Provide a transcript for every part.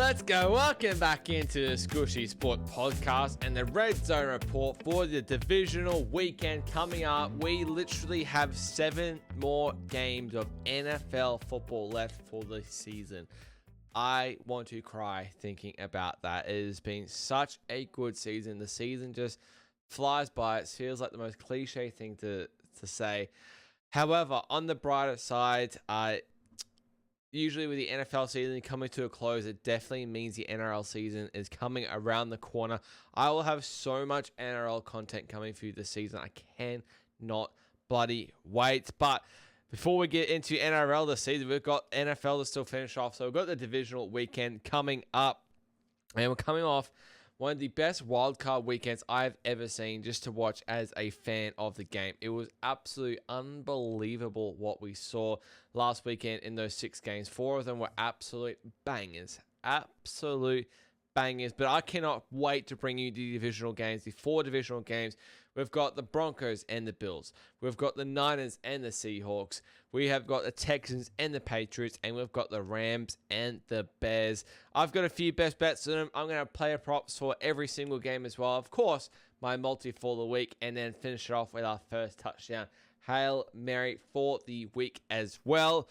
Let's go. Welcome back into the Skooshi Sport Podcast and the Redzone Report for the divisional weekend coming up. We literally have 7 more games of NFL football left for the season. I want to cry thinking about that. It has been such a good season. The season just flies by. It feels like the most cliche thing to say. However, on the brighter side, usually with the NFL season coming to a close, it definitely means the NRL season is coming around the corner. I will have so much NRL content coming for you this season. I cannot bloody wait. But before we get into NRL this season, we've got NFL to still finish off. So we've got the divisional weekend coming up. And we're coming off one of the best wildcard weekends I've ever seen just to watch as a fan of the game. It was absolutely unbelievable what we saw last weekend in those 6 games. 4 of them were absolute bangers. Absolute bangers. But I cannot wait to bring you the divisional games, the 4 divisional games. We've got the Broncos and the Bills. We've got the Niners and the Seahawks. We have got the Texans and the Patriots. And we've got the Rams and the Bears. I've got a few best bets in them. I'm going to have player props for every single game as well. Of course, my multi for the week. And then finish it off with our first touchdown. Hail Mary for the week as well.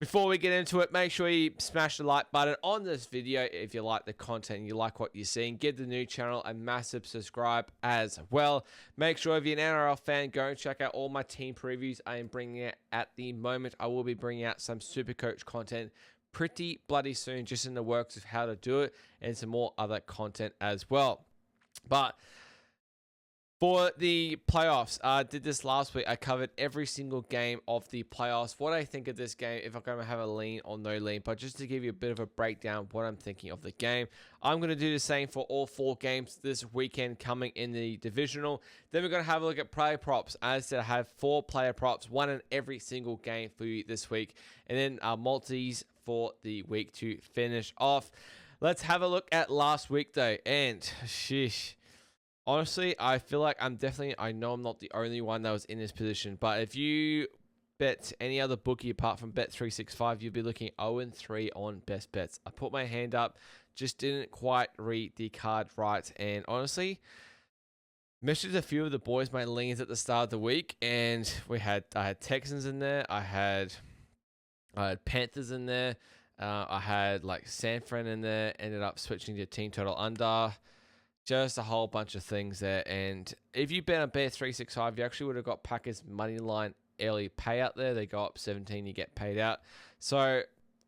Before we get into it, make sure you smash the like button on this video if you like the content and you like what you're seeing. Give the new channel a massive subscribe as well. Make sure if you're an NRL fan, go and check out all my team previews I am bringing out at the moment. I will be bringing out some Supercoach content pretty bloody soon, just in the works of how to do it and some more other content as well. But for the playoffs, I did this last week. I covered every single game of the playoffs, what I think of this game, if I'm going to have a lean or no lean. But just to give you a bit of a breakdown of what I'm thinking of the game, I'm going to do the same for all 4 games this weekend coming in the divisional. Then we're going to have a look at player props. As I said, I have 4 player props, 1 in every single game for you this week. And then our multis for the week to finish off. Let's have a look at last week, though. And, sheesh. Honestly, I feel like I know I'm not the only one that was in this position, but if you bet any other bookie apart from Bet365, you'll be looking 0-3 on best bets. I put my hand up, just didn't quite read the card right, and honestly, messaged a few of the boys my leans at the start of the week, and I had Texans in there, I had Panthers in there, I had like San Fran in there, ended up switching to team total under. Just a whole bunch of things there. And if you bet on Bet365, you actually would have got Packers money line early payout there. They go up 17, you get paid out. So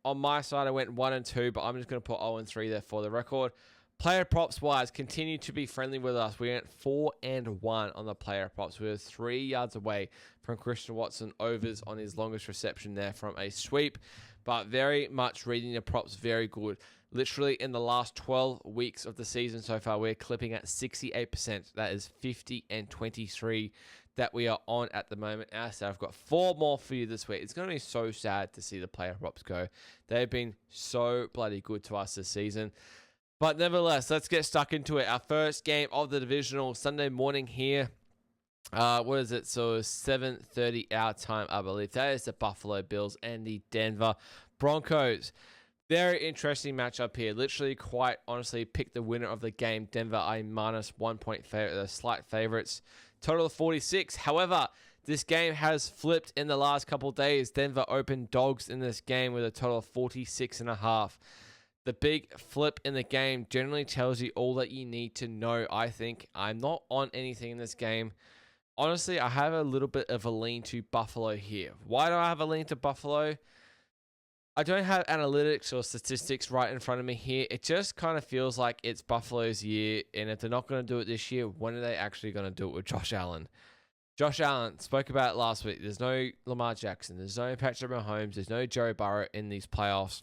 on my side, I went 1-2, but I'm just going to put 0-3 there for the record. Player props wise, continue to be friendly with us. We went 4-1 on the player props. We were 3 yards away from Christian Watson overs on his longest reception there from a sweep. But very much reading the props, very good. Literally in the last 12 weeks of the season so far, we're clipping at 68%. That is 50-23 that we are on at the moment. As I said, I've got 4 more for you this week. It's going to be so sad to see the player props go. They've been so bloody good to us this season. But nevertheless, let's get stuck into it. Our first game of the divisional Sunday morning here. What is it? So 7:30 our time, I believe. That is the Buffalo Bills and the Denver Broncos. Very interesting matchup here. Literally, quite honestly, pick the winner of the game. Denver, a -1 point favorite. They're slight favorites. Total of 46. However, this game has flipped in the last couple of days. Denver opened dogs in this game with a total of 46.5. The big flip in the game generally tells you all that you need to know, I think. I'm not on anything in this game. Honestly, I have a little bit of a lean to Buffalo here. Why do I have a lean to Buffalo? I don't have analytics or statistics right in front of me here. It just kind of feels like it's Buffalo's year, and if they're not going to do it this year, when are they actually going to do it with Josh Allen? Josh Allen, spoke about it last week. There's no Lamar Jackson. There's no Patrick Mahomes. There's no Joe Burrow in these playoffs.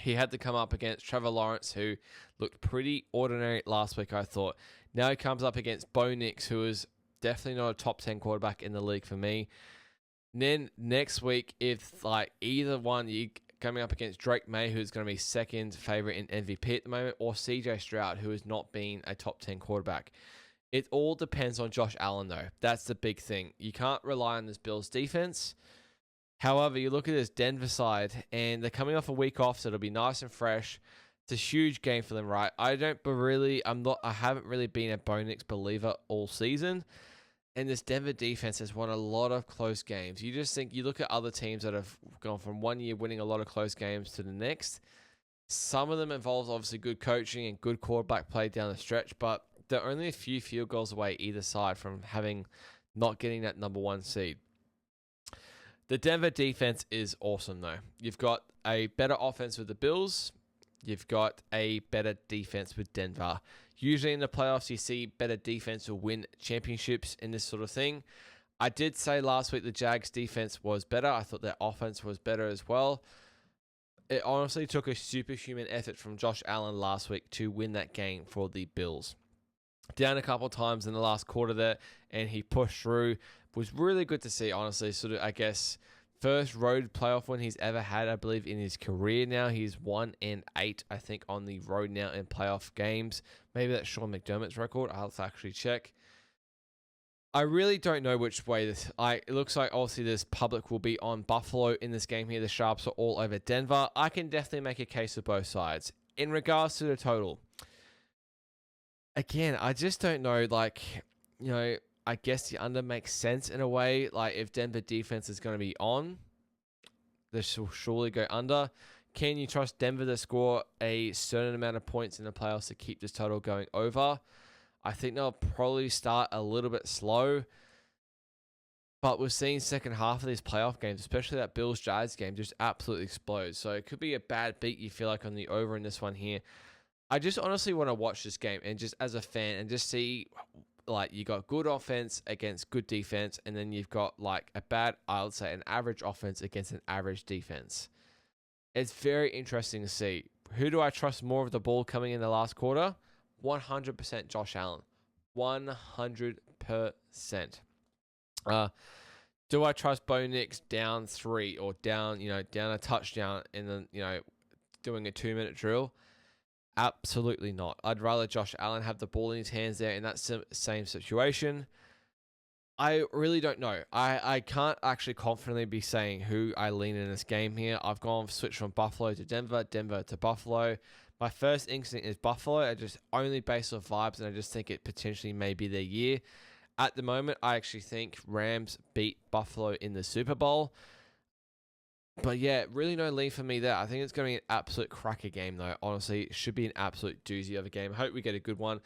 He had to come up against Trevor Lawrence, who looked pretty ordinary last week, I thought. Now he comes up against Bo Nix, who is definitely not a top 10 quarterback in the league for me. And then next week, if like either one, you coming up against Drake May, who's going to be second favorite in MVP at the moment, or CJ Stroud, who has not been a top 10 quarterback. It all depends on Josh Allen, though. That's the big thing. You can't rely on this Bills defense. However, you look at this Denver side, and they're coming off a week off, so it'll be nice and fresh. It's a huge game for them, right? I haven't really been a Bo Nix believer all season. And this Denver defense has won a lot of close games. You look at other teams that have gone from 1 year winning a lot of close games to the next. Some of them involves obviously good coaching and good quarterback play down the stretch, but they're only a few field goals away either side from not getting that number 1 seed. The Denver defense is awesome though. You've got a better offense with the Bills. You've got a better defense with Denver. Usually in the playoffs, you see better defense will win championships in this sort of thing. I did say last week the Jags defense was better. I thought their offense was better as well. It honestly took a superhuman effort from Josh Allen last week to win that game for the Bills. Down a couple of times in the last quarter there, and he pushed through. It was really good to see, honestly. Sort of, I guess, first road playoff win he's ever had, I believe, in his career now. He's 1-8, I think, on the road now in playoff games. Maybe that's Sean McDermott's record. I'll have to actually check. I really don't know which way it looks like obviously this public will be on Buffalo in this game here. The Sharps are all over Denver. I can definitely make a case for both sides. In regards to the total, again, I just don't know, I guess the under makes sense in a way. Like, if Denver defense is going to be on, this will surely go under. Can you trust Denver to score a certain amount of points in the playoffs to keep this total going over? I think they'll probably start a little bit slow. But we're seeing second half of these playoff games, especially that Bills-Jags game, just absolutely explode. So it could be a bad beat, you feel like, on the over in this one here. I just honestly want to watch this game and just as a fan and just see, you got good offense against good defense, and then you've got I would say an average offense against an average defense. It's very interesting to see. Who do I trust more of the ball coming in the last quarter? 100% Josh Allen. 100%. Do I trust Bo Nix down 3 or down a touchdown and then, doing a 2-minute drill? Absolutely not. I'd rather Josh Allen have the ball in his hands there in that same situation. I really don't know. I can't actually confidently be saying who I lean in this game here. I've switched from Buffalo to Denver, Denver to Buffalo. My first instinct is Buffalo. I just only based off vibes, and I just think it potentially may be their year. At the moment, I actually think Rams beat Buffalo in the Super Bowl. But yeah, really no lean for me there. I think it's going to be an absolute cracker game, though. Honestly, it should be an absolute doozy of a game. I hope we get a good one.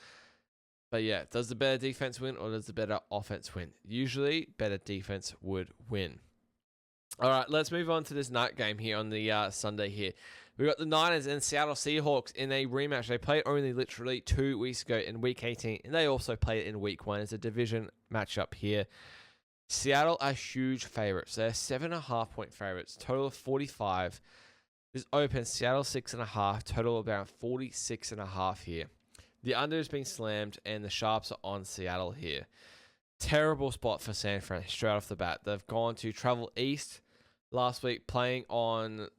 But yeah, does the better defense win or does the better offense win? Usually, better defense would win. All right, let's move on to this night game here on the Sunday here. We got the Niners and Seattle Seahawks in a rematch. They played only literally 2 weeks ago in Week 18, and they also played it in Week 1. It's a division matchup here. Seattle are huge favorites. They're 7.5 point favorites. Total of 45. This open Seattle 6.5. Total about 46.5 here. The under has been slammed, and the Sharps are on Seattle here. Terrible spot for San Fran straight off the bat. They've gone to travel east last week, playing on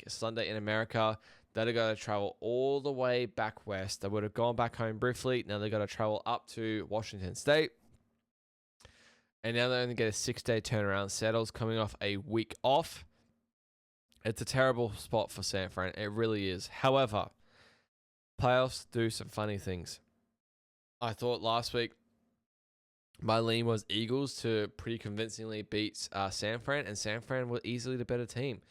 Sunday in America. They've got to travel all the way back west. They would have gone back home briefly. Now they've got to travel up to Washington State. And now they only get a 6-day turnaround. Seattle's coming off a week off. It's a terrible spot for San Fran. It really is. However, playoffs do some funny things. I thought last week my lean was Eagles to pretty convincingly beat San Fran, and San Fran were easily the better team.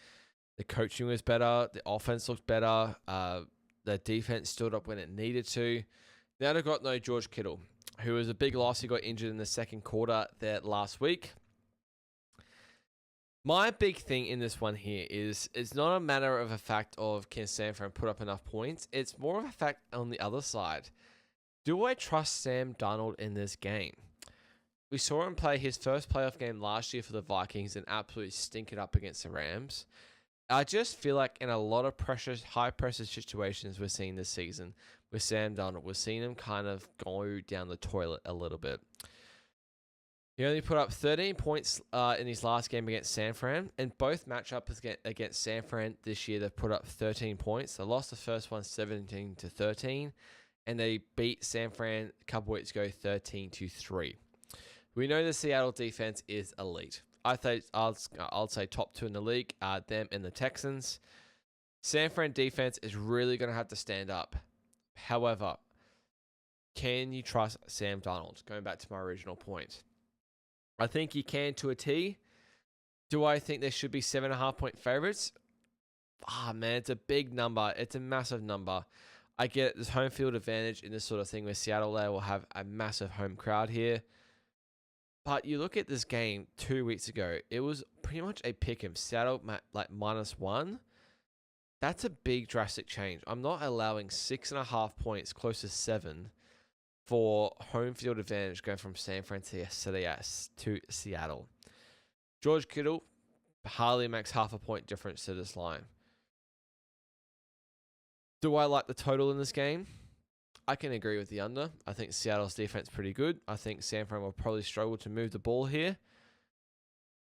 The coaching was better. The offense looked better. The defense stood up when it needed to. Now they've got no George Kittle, who was a big loss. He got injured in the second quarter there last week. My big thing in this one here is it's not a matter of a fact of can San Fran put up enough points. It's more of a fact on the other side. Do I trust Sam Darnold in this game? We saw him play his first playoff game last year for the Vikings and absolutely stink it up against the Rams. I just feel like in a lot of high pressure situations we're seeing this season with Sam Darnold, we're seeing him kind of go down the toilet a little bit. He only put up 13 points in his last game against San Fran, and both matchups against San Fran this year, they've put up 13 points. They lost the first one 17-13, and they beat San Fran a couple weeks ago 13-3. We know the Seattle defense is elite. I'll say top 2 in the league, them and the Texans. San Fran defense is really going to have to stand up. However, can you trust Sam Darnold? Going back to my original point. I think you can to a T. Do I think there should be 7.5-point favorites? Man, it's a big number. It's a massive number. I get this home field advantage in this sort of thing where Seattle there will have a massive home crowd here. But you look at this game 2 weeks ago, it was pretty much a pick 'em. Seattle like -1. That's a big drastic change. I'm not allowing 6.5 points, close to 7, for home field advantage going from San Francisco to Seattle. George Kittle hardly makes half a point difference to this line. Do I like the total in this game? I can agree with the under. I think Seattle's defense is pretty good. I think San Fran will probably struggle to move the ball here.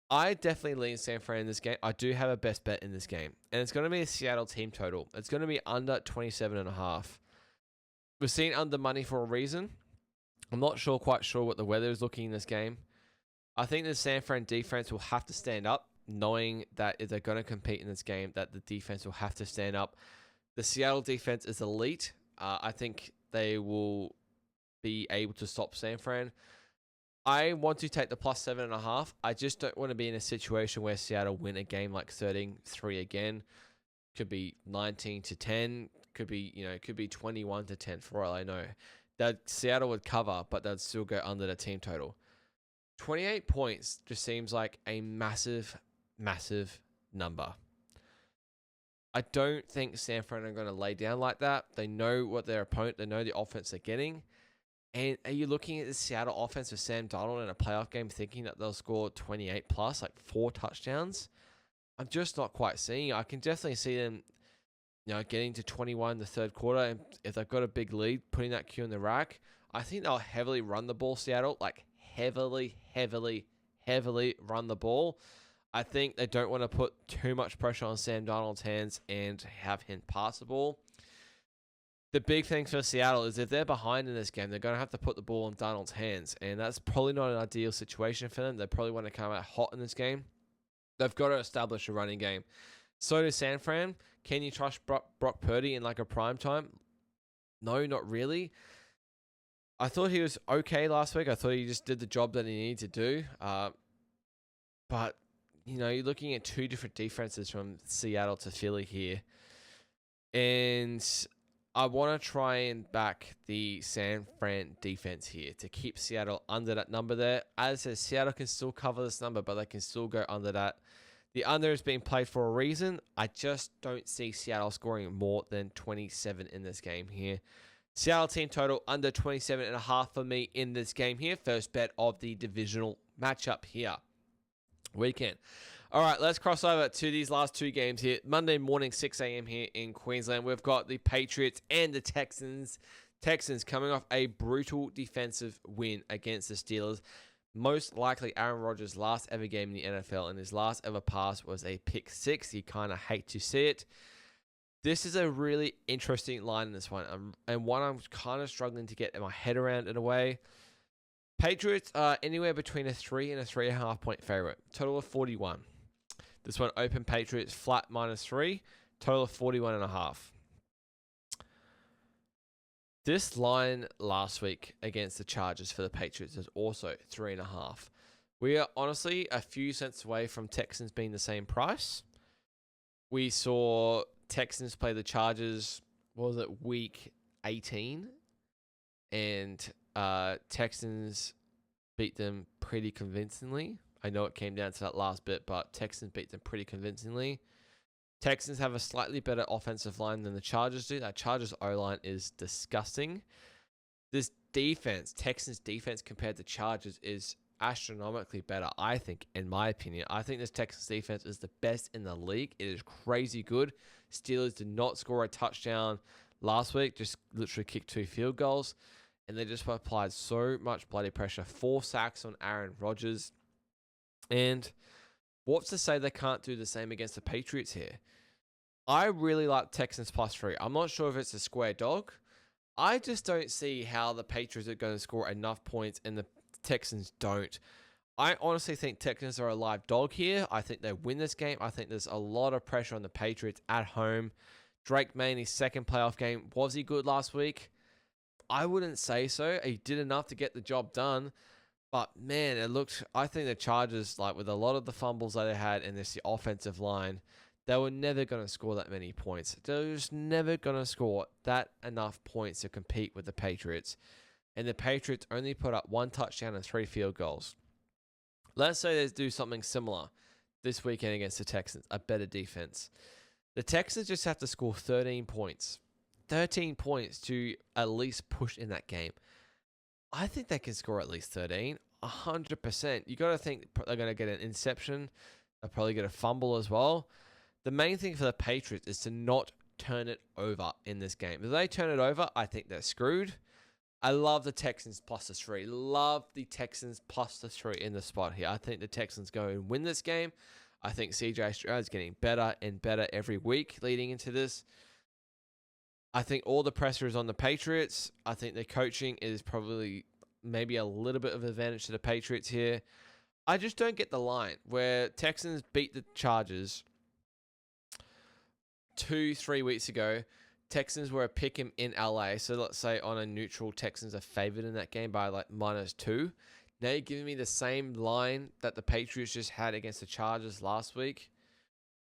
I definitely lean San Fran in this game. I do have a best bet in this game, and it's going to be a Seattle team total. It's going to be under 27.5. We've seen under money for a reason. I'm not quite sure what the weather is looking in this game. I think the San Fran defense will have to stand up, knowing that if they're going to compete in this game, that the defense will have to stand up. The Seattle defense is elite. I think they will be able to stop San Fran. I want to take the +7.5. I just don't want to be in a situation where Seattle win a game like 13-3 again. Could be 19-10. Could be 21-10 for all I know. That Seattle would cover, but they'd still go under the team total. 28 points just seems like a massive, massive number. I don't think San Fran are going to lay down like that. They know what their opponent, they know the offense they're getting. And are you looking at the Seattle offense with Sam Darnold in a playoff game thinking that they'll score 28 plus, like 4 touchdowns? I'm just not quite seeing it. I can definitely see them, getting to 21 in the third quarter. And if they've got a big lead, putting that Q in the rack, I think they'll heavily run the ball, Seattle. Like heavily run the ball. I think they don't want to put too much pressure on Sam Darnold's hands and have him pass the ball. The big thing for Seattle is if they're behind in this game, they're going to have to put the ball in Darnold's hands, and that's probably not an ideal situation for them. They probably want to come out hot in this game. They've got to establish a running game. So does San Fran. Can you trust Brock Purdy in like a prime time? No, not really. I thought he was okay last week. I thought he just did the job that he needed to do. But you're looking at 2 different defenses from Seattle to Philly here. And I want to try and back the San Fran defense here to keep Seattle under that number there. As I said, Seattle can still cover this number, but they can still go under that. The under is being played for a reason. I just don't see Seattle scoring more than 27 in this game here. Seattle team total under 27.5 for me in this game here. First bet of the divisional matchup here. Weekend. All right, let's cross over to these last 2 games here. Monday morning, 6 a.m. here in Queensland. We've got the Patriots and the Texans. Texans coming off a brutal defensive win against the Steelers. Most likely Aaron Rodgers' last ever game in the NFL, and his last ever pass was a pick 6. You kind of hate to see it. This is a really interesting line in this one, and one I'm kind of struggling to get my head around in a way. Patriots are anywhere between a 3 and a 3.5 point favorite. Total of 41. This one open Patriots flat -3. Total of 41.5. This line last week against the Chargers for the Patriots is also 3.5. We are honestly a few cents away from Texans being the same price. We saw Texans play the Chargers, week 18? And Texans beat them pretty convincingly. I know it came down to that last bit, but Texans beat them pretty convincingly. Texans have a slightly better offensive line than the Chargers do. That Chargers O-line is disgusting. This defense, Texans defense compared to Chargers, is astronomically better, I think, in my opinion. I think this Texans defense is the best in the league. It is crazy good. Steelers did not score a touchdown last week, just literally kicked 2 field goals. And they just applied so much bloody pressure. 4 sacks on Aaron Rodgers. And what's to say they can't do the same against the Patriots here? I really like Texans +3. I'm not sure if it's a square dog. I just don't see how the Patriots are going to score enough points and the Texans don't. I honestly think Texans are a live dog here. I think they win this game. I think there's a lot of pressure on the Patriots at home. Drake May in his second playoff game. Was he good last week? I wouldn't say so. He did enough to get the job done. But, man, I think the Chargers, like with a lot of the fumbles that they had and this offensive line, they were never going to score that many points. They were just never going to score that enough points to compete with the Patriots. And the Patriots only put up 1 touchdown and 3 field goals. Let's say they do something similar this weekend against the Texans, a better defense. The Texans just have to score 13 points. 13 points to at least push in that game. I think they can score at least 13, 100%. You got to think they're going to get an interception. They'll probably get a fumble as well. The main thing for the Patriots is to not turn it over in this game. If they turn it over, I think they're screwed. I love the Texans plus the 3. Love the Texans plus the 3 in the spot here. I think the Texans go and win this game. I think CJ Stroud is getting better and better every week leading into this. I think all the pressure is on the Patriots. I think the coaching is probably maybe a little bit of advantage to the Patriots here. I just don't get the line where Texans beat the Chargers 2-3 weeks ago. Texans were a pick 'em in LA. So let's say on a neutral, Texans are favored in that game by like -2. Now you're giving me the same line that the Patriots just had against the Chargers last week.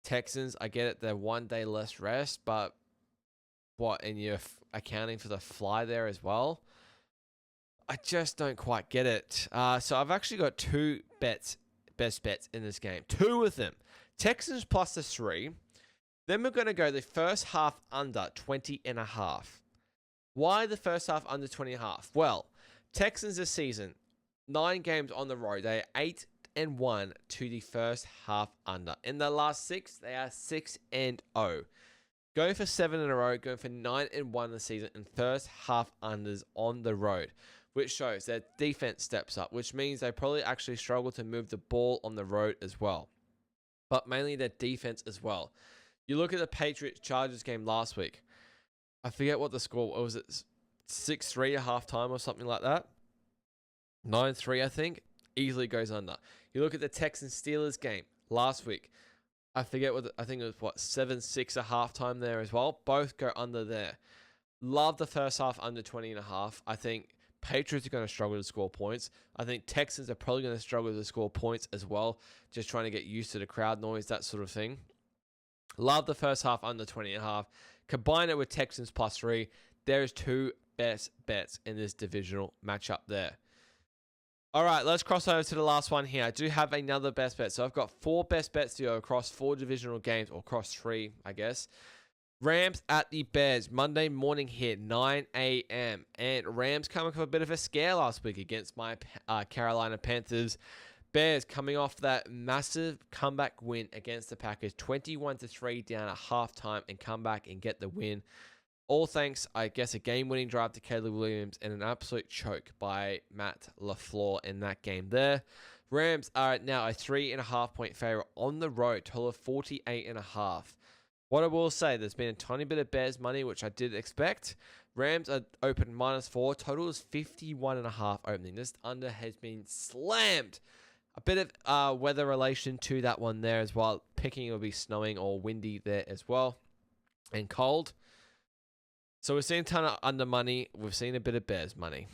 Texans, I get it, they're 1 day less rest, but what, and you're accounting for the fly there as well? I just don't quite get it. So I've actually got 2 best bets in this game. 2 of them. Texans plus the 3. Then we're going to go the first half under 20.5. Why the first half under 20.5? Well, Texans this season, 9 games on the road. They are 8-1 to the first half under. In the last 6, they are 6-0. Going for 7 in a row, going for 9-1 this season in first half unders on the road, which shows that defense steps up, which means they probably actually struggle to move the ball on the road as well. But mainly their defense as well. You look at the Patriots-Chargers game last week. I forget what the score was. Was it 6-3 at halftime or something like that? 9-3, I think. Easily goes under. You look at the Texans-Steelers game last week. I forget I think it was 7-6 at halftime there as well. Both go under there. Love the first half under 20.5. I think Patriots are going to struggle to score points. I think Texans are probably going to struggle to score points as well. Just trying to get used to the crowd noise, that sort of thing. Love the first half under 20.5. Combine it with Texans plus 3. There's 2 best bets in this divisional matchup there. All right, let's cross over to the last one here. I do have another best bet. So I've got 4 best bets to go across 4 divisional games, or across 3, I guess. Rams at the Bears, Monday morning here, 9 a.m. And Rams coming off a bit of a scare last week against my Carolina Panthers. Bears coming off that massive comeback win against the Packers, 21-3 down at halftime, and come back and get the win. All thanks, I guess, a game-winning drive to Caleb Williams and an absolute choke by Matt LaFleur in that game there. Rams are now a 3.5-point favorite on the road, total of 48.5. What I will say, there's been a tiny bit of Bears money, which I did expect. Rams are open -4. Total is 51.5 opening. This under has been slammed. A bit of weather relation to that one there as well. Picking it will be snowing or windy there as well. And cold. So we've seen a ton of under money. We've seen a bit of Bears money.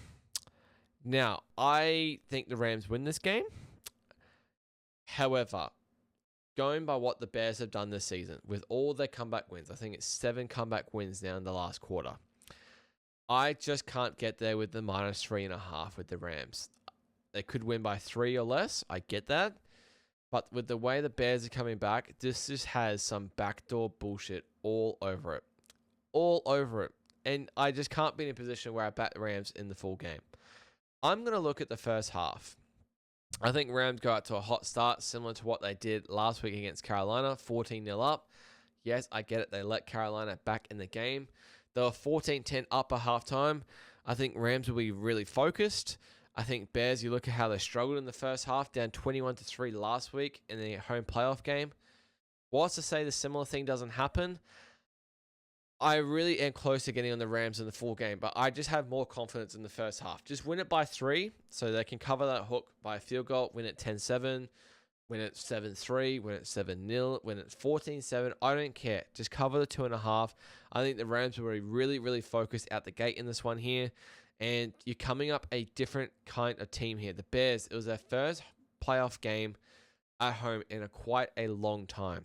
Now, I think the Rams win this game. However, going by what the Bears have done this season, with all their comeback wins, I think it's 7 comeback wins now in the last quarter. I just can't get there with the -3.5 with the Rams. They could win by 3 or less. I get that. But with the way the Bears are coming back, this just has some backdoor bullshit all over it. All over it. And I just can't be in a position where I back the Rams in the full game. I'm going to look at the first half. I think Rams go out to a hot start, similar to what they did last week against Carolina, 14-0 up. Yes, I get it. They let Carolina back in the game. They were 14-10 up at halftime. I think Rams will be really focused. I think Bears, you look at how they struggled in the first half, down 21-3 last week in the home playoff game. Whilst to say the similar thing doesn't happen, I really am close to getting on the Rams in the full game, but I just have more confidence in the first half. Just win it by 3 so they can cover that hook by a field goal, win it 10-7, win it 7-3, win it 7-0, win it 14-7. I don't care. Just cover the 2.5. I think the Rams will be really, really focused out the gate in this one here. And you're coming up a different kind of team here. The Bears, it was their first playoff game at home in quite a long time.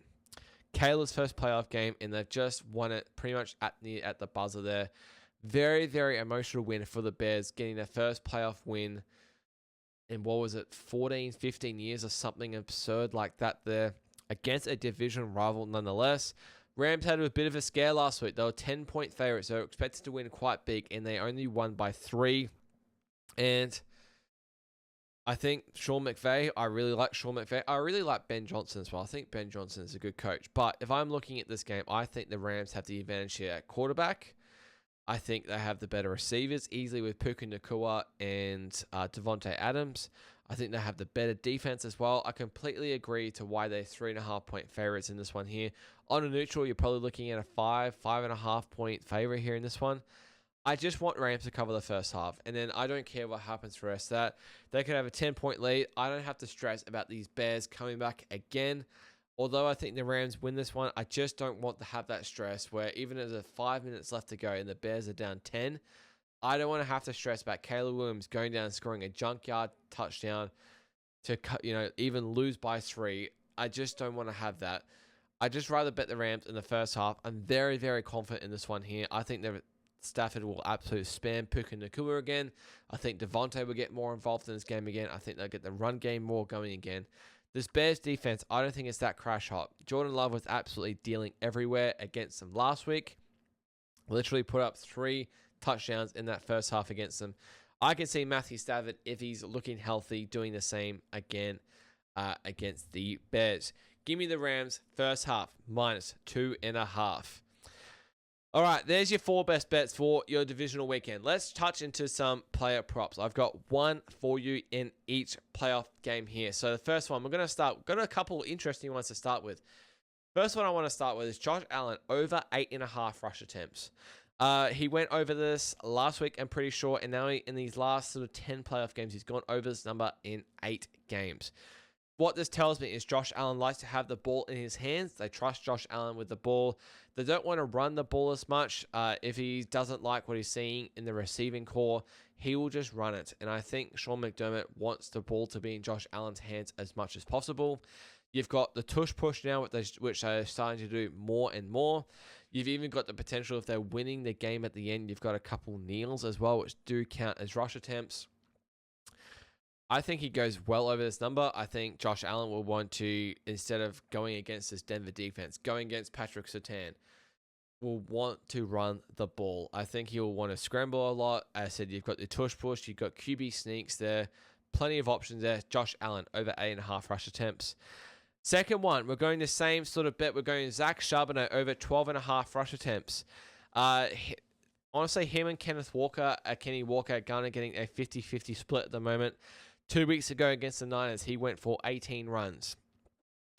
Kayla's first playoff game, and they've just won it pretty much at the buzzer there. Very, very emotional win for the Bears, getting their first playoff win in, 14, 15 years or something absurd like that there, against a division rival nonetheless. Rams had a bit of a scare last week. They were 10-point favorites, so they were expected to win quite big, and they only won by 3. And I think Sean McVay, I really like Sean McVay. I really like Ben Johnson as well. I think Ben Johnson is a good coach. But if I'm looking at this game, I think the Rams have the advantage here at quarterback. I think they have the better receivers, easily with Puka Nacua and Devontae Adams. I think they have the better defense as well. I completely agree to why they're 3.5-point favorites in this one here. On a neutral, you're probably looking at a 5.5-point favorite here in this one. I just want Rams to cover the first half, and then I don't care what happens for the rest of that. They could have a 10-point lead. I don't have to stress about these Bears coming back again. Although I think the Rams win this one, I just don't want to have that stress where even as there's 5 minutes left to go and the Bears are down 10, I don't want to have to stress about Caleb Williams going down and scoring a junkyard touchdown to even lose by 3. I just don't want to have that. I just rather bet the Rams in the first half. I'm very, very confident in this one here. I think Stafford will absolutely spam Puka Nacua again. I think Devontae will get more involved in this game again. I think they'll get the run game more going again. This Bears defense, I don't think it's that crash hot. Jordan Love was absolutely dealing everywhere against them last week. Literally put up 3 touchdowns in that first half against them. I can see Matthew Stafford, if he's looking healthy, doing the same again against the Bears. Give me the Rams first half -2.5. All right, there's your 4 best bets for your divisional weekend. Let's touch into some player props. I've got one for you in each playoff game here. So the first one, got a couple interesting ones to start with. First one I want to start with is Josh Allen over 8.5 rush attempts. He went over this last week, I'm pretty sure, and now in these last sort of 10 playoff games, he's gone over this number in 8 games. What this tells me is Josh Allen likes to have the ball in his hands. They trust Josh Allen with the ball. They don't want to run the ball as much. If he doesn't like what he's seeing in the receiving core, he will just run it. And I think Sean McDermott wants the ball to be in Josh Allen's hands as much as possible. You've got the tush push now, which they're starting to do more and more. You've even got the potential, if they're winning the game at the end, you've got a couple kneels as well, which do count as rush attempts. I think he goes well over this number. I think Josh Allen will want to, instead of going against this Denver defense, going against Patrick Surtain, will want to run the ball. I think he will want to scramble a lot. As I said, you've got the tush push, you've got QB sneaks there, plenty of options there. Josh Allen over 8.5 rush attempts. Second one, we're going the same sort of bet. We're going Zach Charbonnet over 12.5 rush attempts. Honestly, him and Kenny Walker are getting a 50-50 split at the moment. 2 weeks ago against the Niners, he went for 18 runs.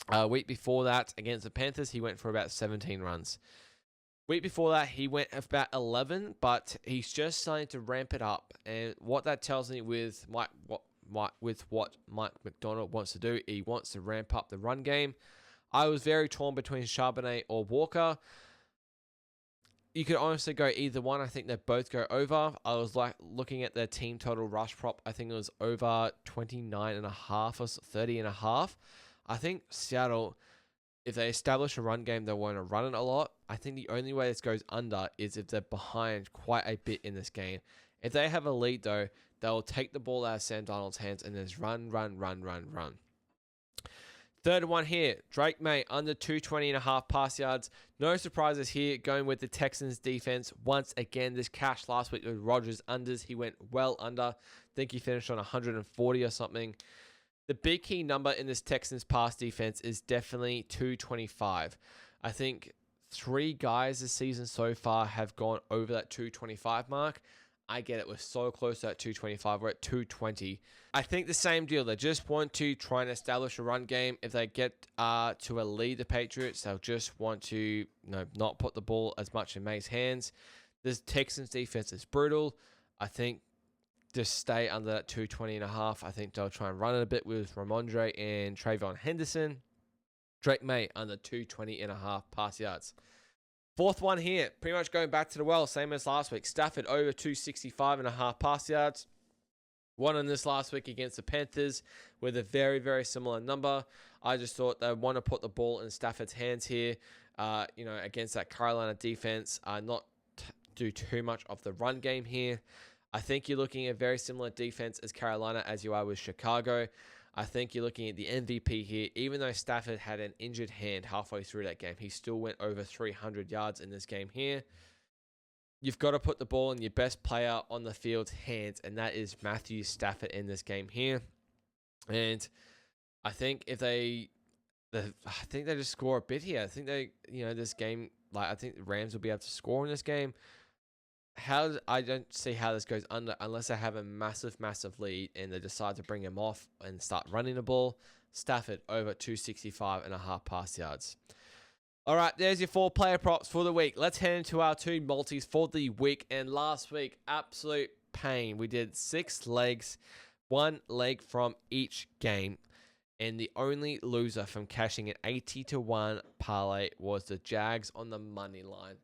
A week before that, against the Panthers, he went for about 17 runs. Week before that, he went about 11, but he's just starting to ramp it up. And what that tells me with what Mike McDonald wants to do, he wants to ramp up the run game. I was very torn between Charbonnet or Walker. You could honestly go either one. I think they both go over. I was looking at their team total rush prop. I think it was over 29.5 or 30.5. I think Seattle, if they establish a run game, they want to run it a lot. I think the only way this goes under is if they're behind quite a bit in this game. If they have a lead, though, they'll take the ball out of Sam Darnold's hands and just run. Third one here, Drake May under 220.5 pass yards. No surprises here, going with the Texans defense. Once again, this cash last week with Rodgers unders. He went well under. I think he finished on 140 or something. The big key number in this Texans pass defense is definitely 225. I think 3 guys this season so far have gone over that 225 mark. I get it. We're so close to that 225. We're at 220. I think the same deal. They just want to try and establish a run game. If they get to a lead, the Patriots, they'll just want to not put the ball as much in May's hands. This Texans defense is brutal. I think just stay under that 220.5. I think they'll try and run it a bit with Ramondre and Trayvon Henderson. Drake May under 220.5 pass yards. Fourth one here, pretty much going back to the well, same as last week. Stafford over 265.5 pass yards. Won on this last week against the Panthers with a very, very similar number. I just thought they want to put the ball in Stafford's hands here, against that Carolina defense, not do too much of the run game here. I think you're looking at very similar defense as Carolina as you are with Chicago. I think you're looking at the MVP here. Even though Stafford had an injured hand halfway through that game, he still went over 300 yards in this game here. You've got to put the ball in your best player on the field's hands, and that is Matthew Stafford in this game here. And I think I think they just score a bit here. I think this game, I think the Rams will be able to score in this game. I don't see how this goes under unless they have a massive, massive lead and they decide to bring him off and start running the ball. Stafford over 265.5 pass yards. All right, there's your 4 player props for the week. Let's head into our 2 multis for the week. And last week, absolute pain. We did 6 legs, 1 leg from each game. And the only loser from cashing an 80-1 parlay was the Jags on the money line.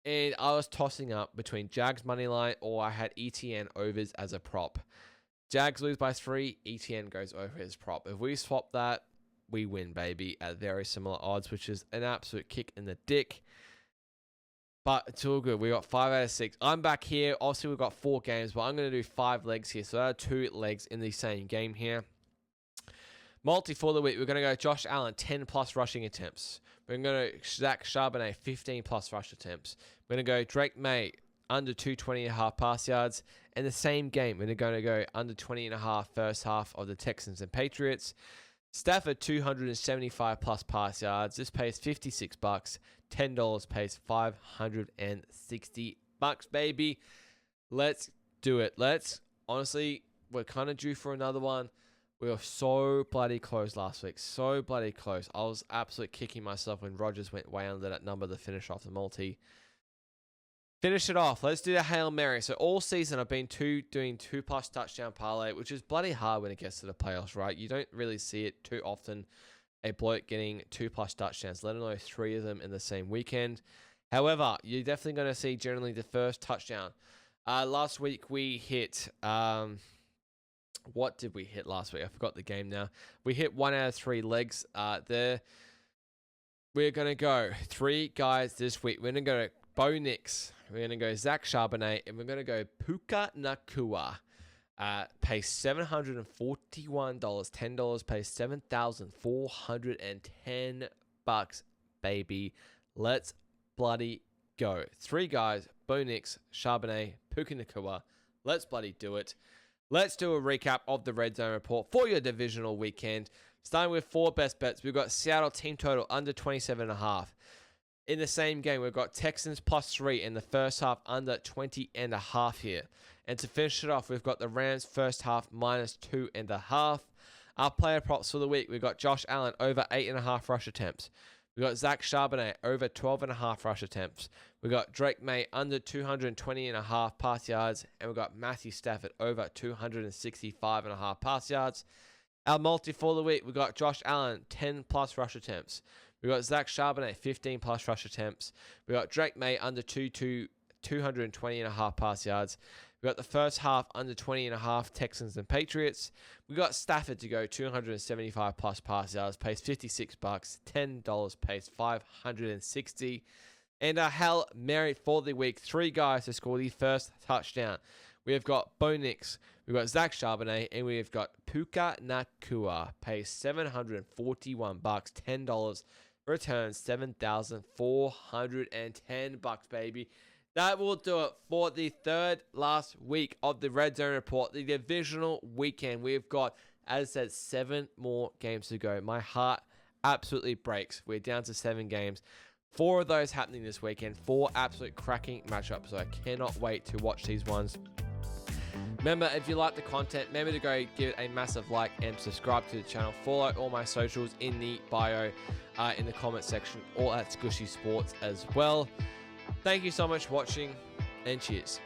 And I was tossing up between Jags money line or I had ETN overs as a prop. Jags lose by 3, ETN goes over his prop. If we swap that, we win, baby, at very similar odds, which is an absolute kick in the dick. But it's all good. We got 5 out of 6. I'm back here. Obviously, we've got 4 games, but I'm going to do 5 legs here. So there are 2 legs in the same game here. Multi for the week, we're going to go Josh Allen, 10+ rushing attempts. We're going to go Zach Charbonnet, 15+ rush attempts. We're going to go Drake May, under 220.5 pass yards. In the same game, we're going to go under 20.5 first half of the Texans and Patriots. Stafford, 275+ pass yards. This pays $56. $10 pays $560, baby. Let's do it. Honestly, we're kind of due for another one. We were so bloody close last week. So bloody close. I was absolutely kicking myself when Rodgers went way under that number to finish off the multi. Finish it off. Let's do the Hail Mary. So all season I've been doing 2+ touchdown parlay, which is bloody hard when it gets to the playoffs, right? You don't really see it too often, a bloke getting 2+ touchdowns, let alone 3 of them in the same weekend. However, you're definitely going to see generally the first touchdown. Last week we hit... what did we hit last week? I forgot the game now. We hit 1 out of 3 legs there. We're going to go 3 guys this week. We're going to go Bo Nix. We're going to go Zach Charbonnet. And we're going to go Puka Nacua. Pays $741. $10 pays $7,410, baby. Let's bloody go. 3 guys, Bo Nix, Charbonnet, Puka Nacua. Let's bloody do it. Let's do a recap of the Redzone Report for your divisional weekend. Starting with 4 best bets, we've got Seattle team total under 27.5. In the same game, we've got Texans +3 in the first half under 20.5 here. And to finish it off, we've got the Rams first half -2.5. Our player props for the week, we've got Josh Allen over 8.5 rush attempts. We've got Zach Charbonnet over 12.5 rush attempts. We've got Drake May under 220.5 pass yards. And we've got Matthew Stafford over 265.5 pass yards. Our multi for the week, we've got Josh Allen 10+ rush attempts. We've got Zach Charbonnet 15+ rush attempts. We've got Drake May under 220.5 pass yards. We've got the first half under 20.5 Texans and Patriots. We've got Stafford to go 275+ pass yards, pays $56. $10 pays $560. And our Hail Mary for the week, 3 guys to score the first touchdown. We have got Bo Nix, we've got Zach Charbonnet, and we've got Puka Nacua, pays $741. $10 returns $7,410, baby. That will do it for the third last week of the Redzone Report, the divisional weekend. We've got, as I said, 7 more games to go. My heart absolutely breaks. We're down to 7 games. 4 of those happening this weekend. 4 absolute cracking matchups. So I cannot wait to watch these ones. Remember, if you like the content, remember to go give it a massive like and subscribe to the channel. Follow all my socials in the bio, in the comment section, or at Skooshi Sports as well. Thank you so much for watching, and cheers.